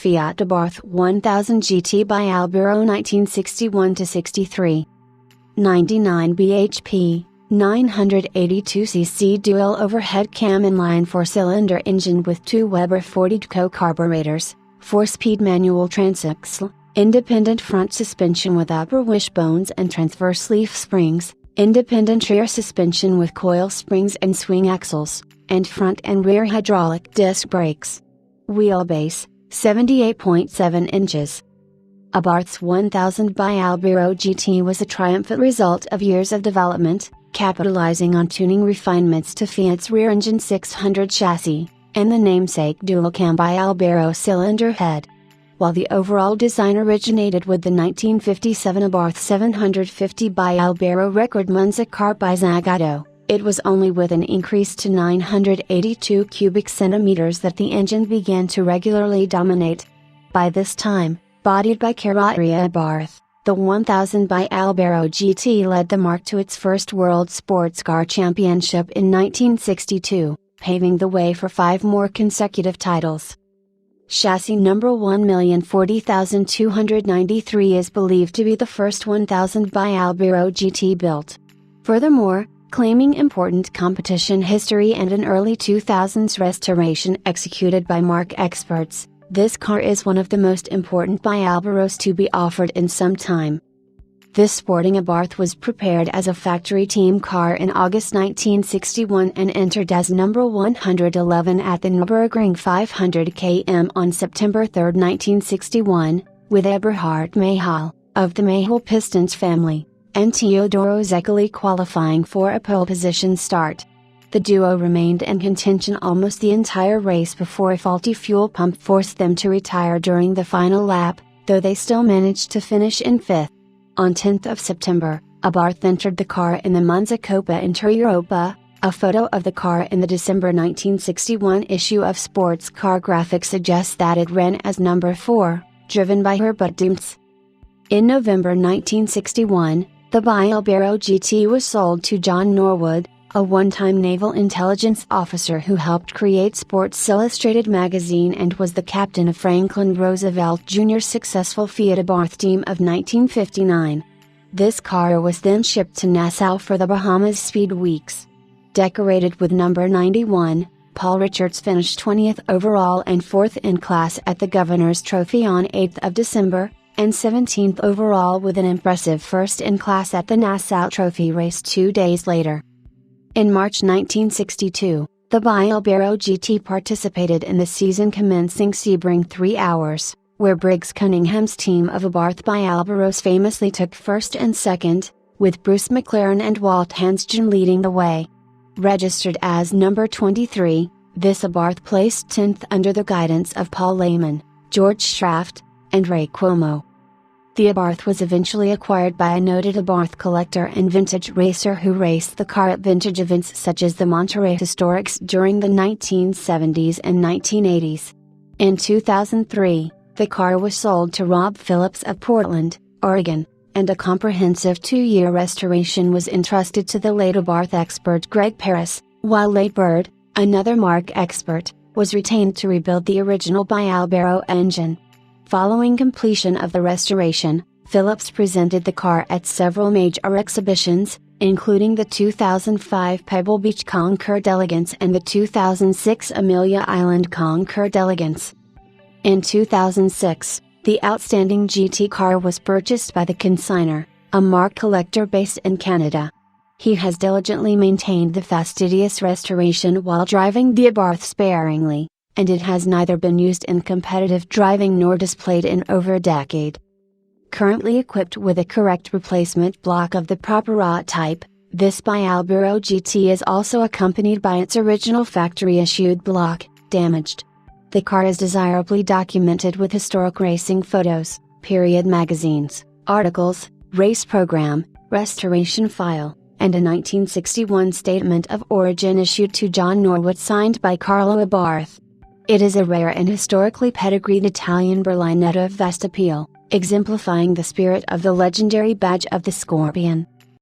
Fiat Abarth 1000 GT Bialbero 1961-63. 99 bhp, 982cc dual overhead cam inline 4-cylinder engine with 2 Weber 40 carburetors, 4-speed manual transaxle, independent front suspension with upper wishbones and transverse leaf springs, independent rear suspension with coil springs and swing axles, and front and rear hydraulic disc brakes. Wheelbase, 78.7 inches. Abarth's 1000 Bialbero GT was a triumphant result of years of development, capitalizing on tuning refinements to Fiat's rear-engine 600 chassis, and the namesake dual-cam Bialbero cylinder head. While the overall design originated with the 1957 Abarth 750 Bialbero record Monza car by Zagato, it was only with an increase to 982 cubic centimeters that the engine began to regularly dominate. By this time, bodied by Carrozzeria Abarth, the 1000 Bialbero GT led the marque to its first World Sports Car Championship in 1962, paving the way for 5 more consecutive titles. Chassis number 1,040,293 is believed to be the first 1000 Bialbero GT built. Furthermore, claiming important competition history and an early 2000s restoration executed by marque experts, this car is one of the most important Bialberos to be offered in some time. This sporting Abarth was prepared as a factory team car in August 1961 and entered as number 111 at the Nürburgring 500 km on September 3, 1961, with Eberhard Mayhall, of the Mayhall Pistons family, and Teodoro Zeccoli qualifying for a pole position start. The duo remained in contention almost the entire race before a faulty fuel pump forced them to retire during the final lap, though they still managed to finish in 5th. On 10th of September, Abarth entered the car in the Monza Coppa Intereuropa. A photo of the car in the December 1961 issue of Sports Car Graphics suggests that it ran as number 4, driven by Herbert Diemts. In November 1961, the Bialbero GT was sold to John Norwood, a one-time naval intelligence officer who helped create Sports Illustrated magazine and was the captain of Franklin Roosevelt Jr.'s successful Fiat Abarth team of 1959. This car was then shipped to Nassau for the Bahamas Speed Weeks. Decorated with number 91, Paul Richards finished 20th overall and 4th in class at the Governor's Trophy on 8th of December, and 17th overall with an impressive 1st in class at the Nassau Trophy race 2 days later. In March 1962, the Bialbero GT participated in the season-commencing Sebring 3 Hours, where Briggs Cunningham's team of Abarth Bialberos famously took 1st and 2nd, with Bruce McLaren and Walt Hansgen leading the way. Registered as number 23, this Abarth placed 10th under the guidance of Paul Lehmann, George Schraft, and Ray Cuomo. The Abarth was eventually acquired by a noted Abarth collector and vintage racer who raced the car at vintage events such as the Monterey Historics during the 1970s and 1980s. In 2003, the car was sold to Rob Phillips of Portland, Oregon, and a comprehensive 2-year restoration was entrusted to the late Abarth expert Greg Paris, while Late Bird, another marque expert, was retained to rebuild the original Bialbero engine. Following completion of the restoration, Phillips presented the car at several major exhibitions, including the 2005 Pebble Beach Concours d'Elegance and the 2006 Amelia Island Concours d'Elegance. In 2006, the outstanding GT car was purchased by the consignor, a marque collector based in Canada. He has diligently maintained the fastidious restoration while driving the Abarth sparingly, and it has neither been used in competitive driving nor displayed in over a decade. Currently equipped with a correct replacement block of the proper type, this Bialbero GT is also accompanied by its original factory-issued block, damaged. The car is desirably documented with historic racing photos, period magazines, articles, race program, restoration file, and a 1961 statement of origin issued to John Norwood signed by Carlo Abarth. It is a rare and historically pedigreed Italian berlinetta of vast appeal, exemplifying the spirit of the legendary badge of the Scorpion.